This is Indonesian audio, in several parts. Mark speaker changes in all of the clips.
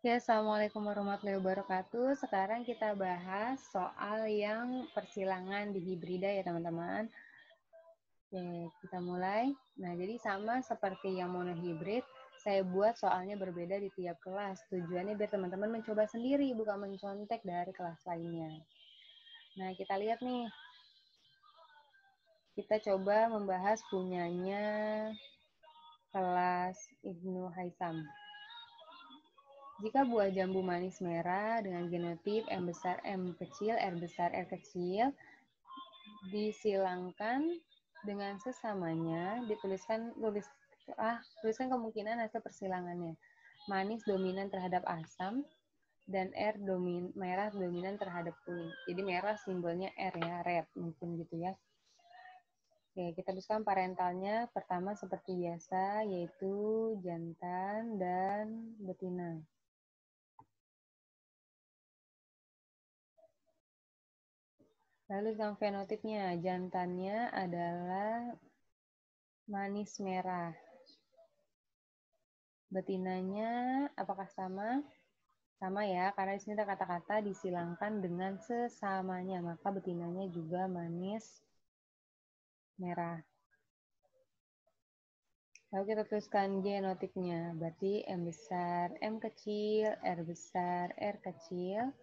Speaker 1: Ya, Assalamualaikum warahmatullahi wabarakatuh. Sekarang kita bahas soal yang persilangan di hibrida ya teman-teman. Oke, kita mulai. Nah, jadi sama seperti yang monohibrid, saya buat soalnya berbeda di tiap kelas. Tujuannya biar teman-teman mencoba sendiri, bukan mencontek dari kelas lainnya. Nah, kita lihat nih. Kita coba membahas punyanya kelas Ibnu Haitham. Jika buah jambu manis merah dengan genotip M besar M kecil, R besar R kecil, disilangkan dengan sesamanya, tuliskan kemungkinan hasil persilangannya. Manis dominan terhadap asam, dan merah dominan terhadap kuning. Jadi merah simbolnya R ya, red mungkin gitu ya. Oke, kita tuliskan parentalnya pertama seperti biasa, yaitu jantan dan betina. Lalu yang fenotipnya, jantannya adalah manis merah. Betinanya apakah sama? Sama ya, karena di sini ada kata-kata disilangkan dengan sesamanya, maka betinanya juga manis merah. Lalu kita tuliskan genotipnya, berarti M besar M kecil, R besar R kecil,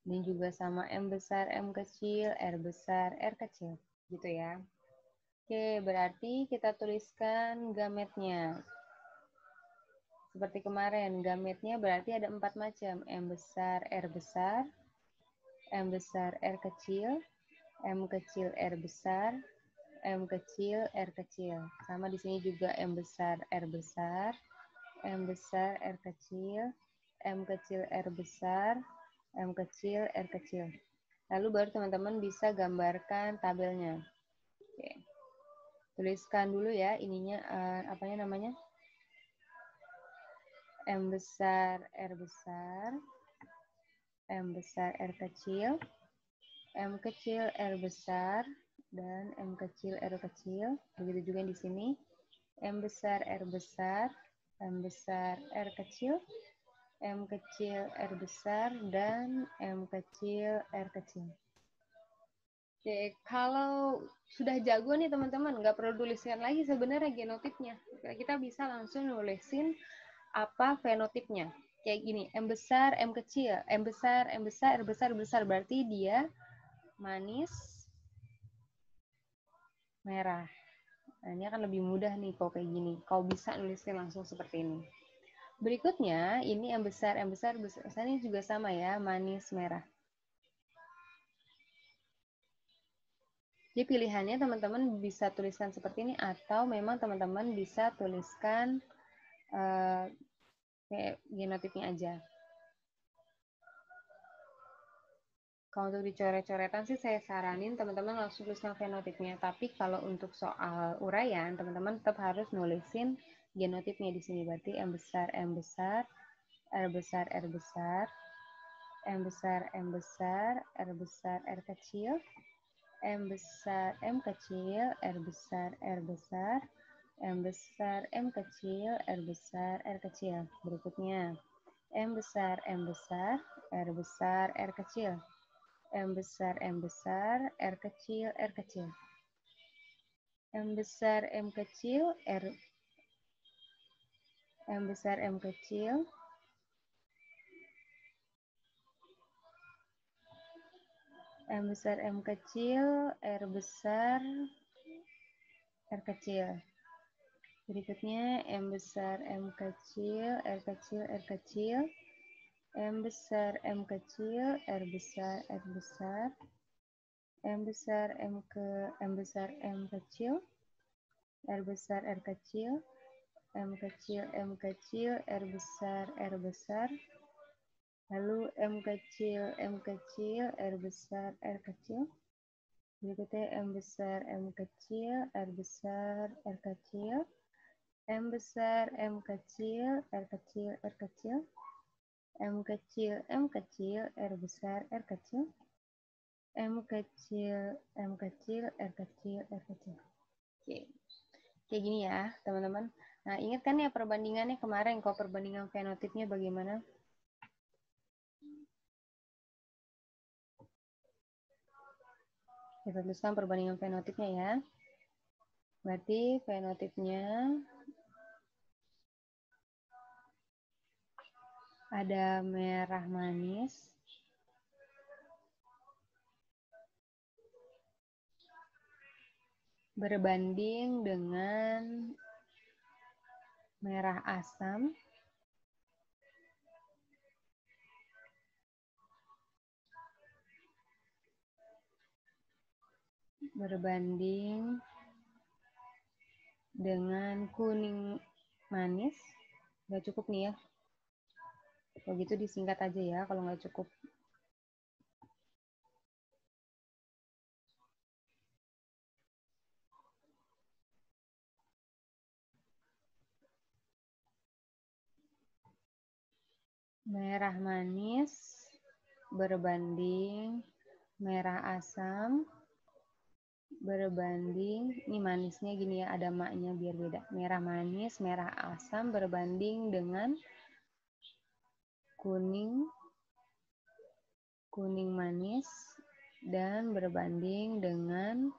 Speaker 1: dan juga sama M besar M kecil, R besar R kecil, gitu ya. Oke, berarti kita tuliskan gametnya. Seperti kemarin, gametnya berarti ada 4 macam. M besar, R besar, M besar, R kecil, M kecil, R besar, M kecil, R kecil. Sama di sini juga M besar, R besar, M besar, R kecil, M kecil, R besar, M kecil, R kecil. Lalu baru teman-teman bisa gambarkan tabelnya. Oke. Tuliskan dulu ya ininya, apanya namanya? M besar, R besar, M besar, R kecil, M kecil, R besar, dan M kecil, R kecil. Begitu juga di sini. M besar, R besar, M besar, R kecil, M kecil, R besar, dan M kecil, R kecil. Oke, kalau sudah jago nih teman-teman, nggak perlu tuliskan lagi sebenarnya genotipnya. Kita bisa langsung nulisin apa fenotipnya. Kayak gini, M besar, M kecil, M besar, M besar, R besar, R besar. Berarti dia manis, merah. Nah, ini akan lebih mudah nih kalau kayak gini. Kau bisa nuliskan langsung seperti ini. Berikutnya, ini M besar, M besar, besar ini juga sama ya, manis, merah. Jadi pilihannya teman-teman bisa tuliskan seperti ini atau memang teman-teman bisa tuliskan genotipnya aja. Kalau untuk dicoret-coretan sih saya saranin teman-teman langsung tuliskan fenotipnya. Tapi kalau untuk soal uraian, teman-teman tetap harus nulisin genotipnya di sini. Berarti M besar, M besar, R besar, R besar, M besar, M besar, R besar, R kecil, M besar, M kecil, R besar, R besar, M besar, M kecil, R besar, R kecil. Berikutnya, M besar, M besar, R besar, R kecil. M besar, M besar, R kecil, R kecil. M besar, M kecil, M besar, M kecil. M besar, M kecil, R besar, R kecil. Berikutnya M besar, M kecil, R kecil, R kecil. M besar, M kecil, R besar, R besar. M besar, M besar, M kecil, R besar, R kecil. M kecil, M kecil, R besar, R besar. Lalu M kecil, M kecil, R besar, R kecil. Berikutnya M besar, M kecil, R besar, R kecil. M besar, M kecil, R kecil, R kecil. M kecil, M kecil, R besar, R kecil. M kecil, M kecil, R kecil, R kecil. Oke. Kayak gini ya, teman-teman. Nah, ingat kan ya perbandingannya kemarin, kalau perbandingan fenotipnya bagaimana? Kita tuliskan perbandingan fenotipnya ya. Berarti fenotipnya ada merah manis, berbanding dengan merah asam, berbanding dengan kuning manis. Nggak cukup nih ya. Kalau gitu disingkat aja ya kalau nggak cukup. Merah manis berbanding merah asam berbanding, ini manisnya gini ya, ada maknya biar beda. Merah manis, merah asam berbanding dengan kuning manis dan berbanding dengan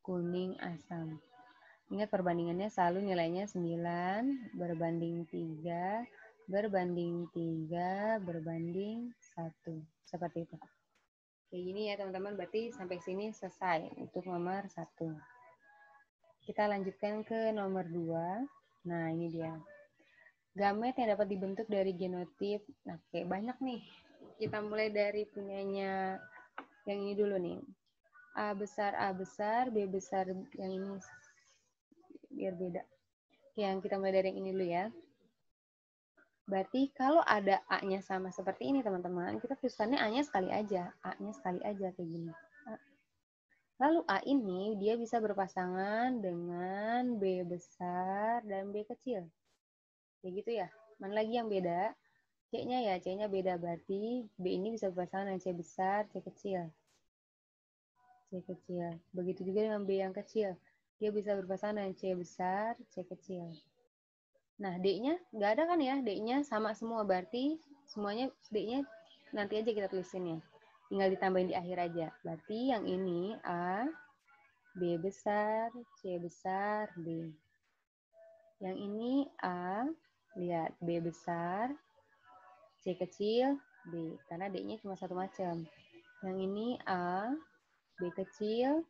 Speaker 1: kuning asam. Ingat perbandingannya selalu nilainya 9 berbanding 3 berbanding 3 berbanding 1. Seperti itu. Kayak gini ya teman-teman, berarti sampai sini selesai untuk nomor 1. Kita lanjutkan ke nomor 2. Nah ini dia. Gamet yang dapat dibentuk dari genotip. Nah kayak banyak nih. Kita mulai dari punyanya yang ini dulu nih. A besar, B besar, yang ini biar beda. Yang kita mulai dari yang ini dulu ya. Berarti kalau ada A-nya sama seperti ini teman-teman, kita tulisannya A-nya sekali aja. A-nya sekali aja kayak gini. Lalu A ini dia bisa berpasangan dengan B besar dan B kecil. Kayak gitu ya. Mana lagi yang beda? C-nya ya, C-nya beda. Berarti B ini bisa berpasangan dengan C besar, C kecil. C kecil. Begitu juga dengan B yang kecil. Dia bisa berpasangan dengan C besar, C kecil. Nah, D-nya nggak ada kan ya? D-nya sama semua. Berarti semuanya D-nya nanti aja kita tulisin ya. Tinggal ditambahin di akhir aja. Berarti yang ini A, B besar, C besar, D. Yang ini A, lihat B besar, C kecil, D. Karena D-nya cuma satu macam. Yang ini A, B kecil,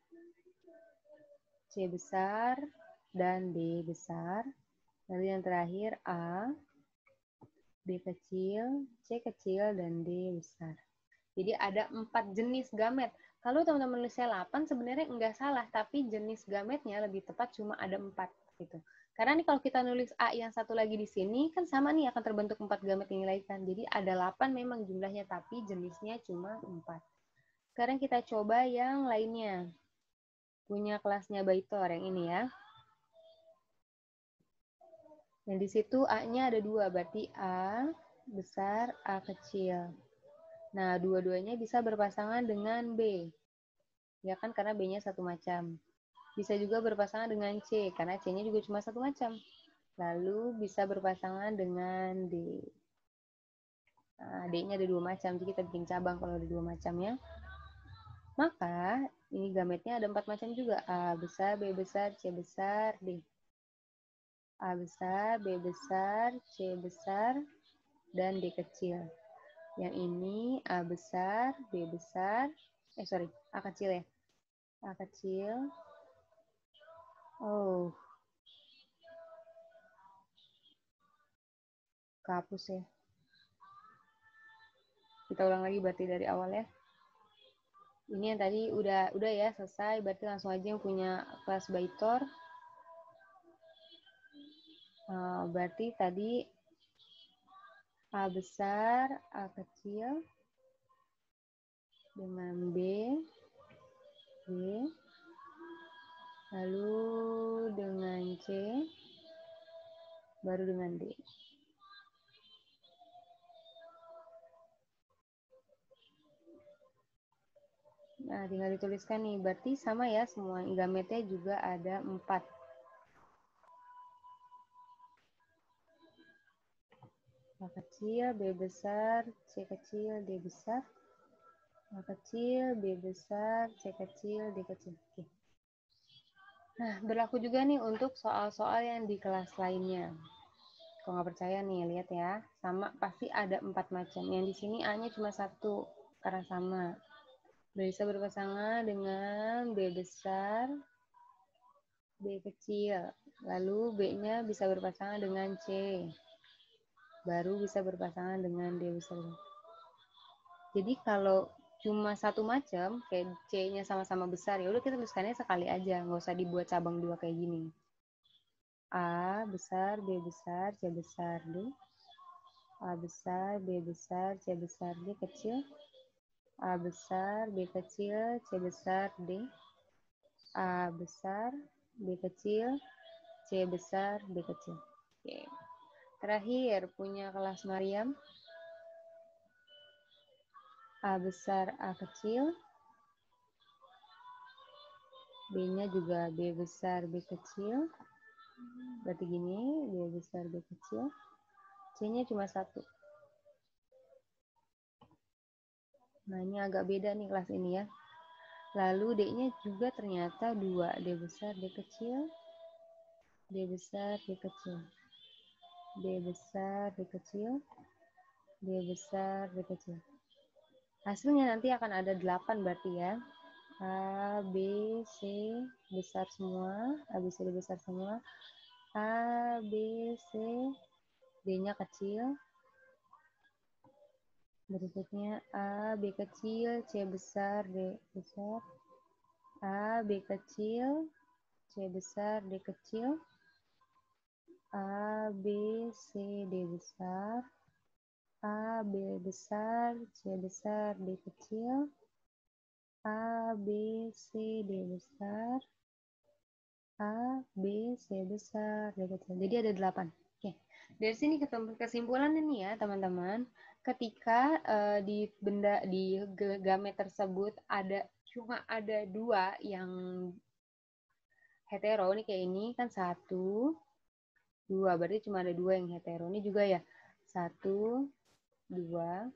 Speaker 1: C besar, dan D besar. Lalu yang terakhir A, B kecil, C kecil, dan D besar. Jadi ada 4 jenis gamet. Kalau teman-teman nulisnya 8 sebenarnya enggak salah, tapi jenis gametnya lebih tepat cuma ada 4 gitu. Karena nih kalau kita nulis A yang satu lagi di sini kan sama nih akan terbentuk 4 gamet ini lagi kan. Jadi ada 8 memang jumlahnya tapi jenisnya cuma 4. Sekarang kita coba yang lainnya. Punya kelasnya Baitor yang ini ya. Yang di situ A-nya ada 2, berarti A besar, A kecil. Nah, dua-duanya bisa berpasangan dengan B. Ya kan, karena B-nya satu macam. Bisa juga berpasangan dengan C, karena C-nya juga cuma satu macam. Lalu bisa berpasangan dengan D. Nah, D-nya ada 2 macam, jadi kita bikin cabang kalau ada 2 macam ya. Maka, ini gametnya ada 4 macam juga. A besar, B besar, C besar, D. A besar, B besar, C besar, dan D kecil. Yang ini A besar, B besar, A kecil ya. A kecil. Oh. Kehapus ya. Kita ulang lagi berarti dari awal ya. Ini yang tadi udah ya selesai, berarti langsung aja yang punya kelas Baitor. Berarti tadi A besar, A kecil, dengan B, lalu dengan C, baru dengan D. Nah, tinggal dituliskan nih, berarti sama ya semua gametnya juga ada 4. A kecil, B besar, C kecil, D besar. A kecil, B besar, C kecil, D kecil. Oke. Nah, berlaku juga nih untuk soal-soal yang di kelas lainnya. Kalau nggak percaya nih, lihat ya. Sama, pasti ada 4 macam. Yang di sini A-nya cuma 1, karena sama. Bisa berpasangan dengan B besar, B kecil. Lalu B-nya bisa berpasangan dengan C. Baru bisa berpasangan dengan D besar. Jadi kalau cuma satu macam, kayak C-nya sama-sama besar, ya udah kita tuliskannya sekali aja, nggak usah dibuat cabang 2 kayak gini. A besar, B besar, C besar, D. A besar, B besar, C besar, D kecil. A besar, B kecil, C besar, D. A besar, B kecil, C besar, D kecil. Oke. Terakhir, punya kelas Mariam. A besar, A kecil. B-nya juga B besar, B kecil. Berarti gini, B besar, B kecil. C-nya cuma 1. Nah, ini agak beda nih kelas ini ya. Lalu D-nya juga ternyata 2. D besar, D kecil. D besar, D kecil. D besar, D kecil. D besar, D kecil. Hasilnya nanti akan ada 8 berarti ya. A, B, C besar semua. A, B, C, D besar semua. A, B, C, D-nya kecil. Berikutnya A, B kecil, C besar, D besar. A, B kecil, C besar, D kecil. A, B, C, D besar. A, B besar, C besar, D kecil. A, B, C, D besar. A, B, C besar, D kecil. Jadi ada 8. Oke. Dari sini kesimpulannya nih ya, teman-teman. Ketika di gamet tersebut cuma ada 2 yang hetero, nih kayak ini kan 1, 2, berarti cuma ada 2 yang hetero. Ini juga ya, 1, 2.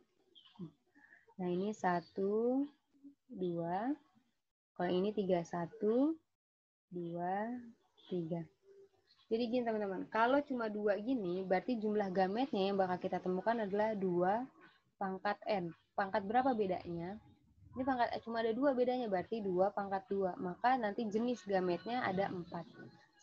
Speaker 1: Nah, ini 1, 2. Kalau ini 3, 1, 2, 3. Jadi gini teman-teman, kalau cuma 2 gini, berarti jumlah gametnya yang bakal kita temukan adalah 2 pangkat N. Pangkat berapa bedanya? Ini pangkat cuma ada 2 bedanya, berarti 2 pangkat 2. Maka nanti jenis gametnya ada 4.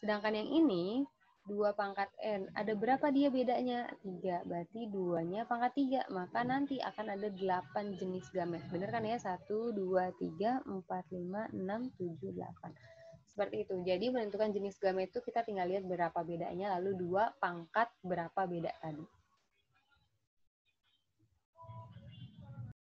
Speaker 1: Sedangkan yang ini, 2 pangkat N. Ada berapa dia bedanya? 3. Berarti 2-nya pangkat 3. Maka nanti akan ada 8 jenis gamet. Bener kan ya? 1, 2, 3, 4, 5, 6, 7, 8. Seperti itu. Jadi menentukan jenis gamet itu kita tinggal lihat berapa bedanya, lalu 2 pangkat berapa beda tadi.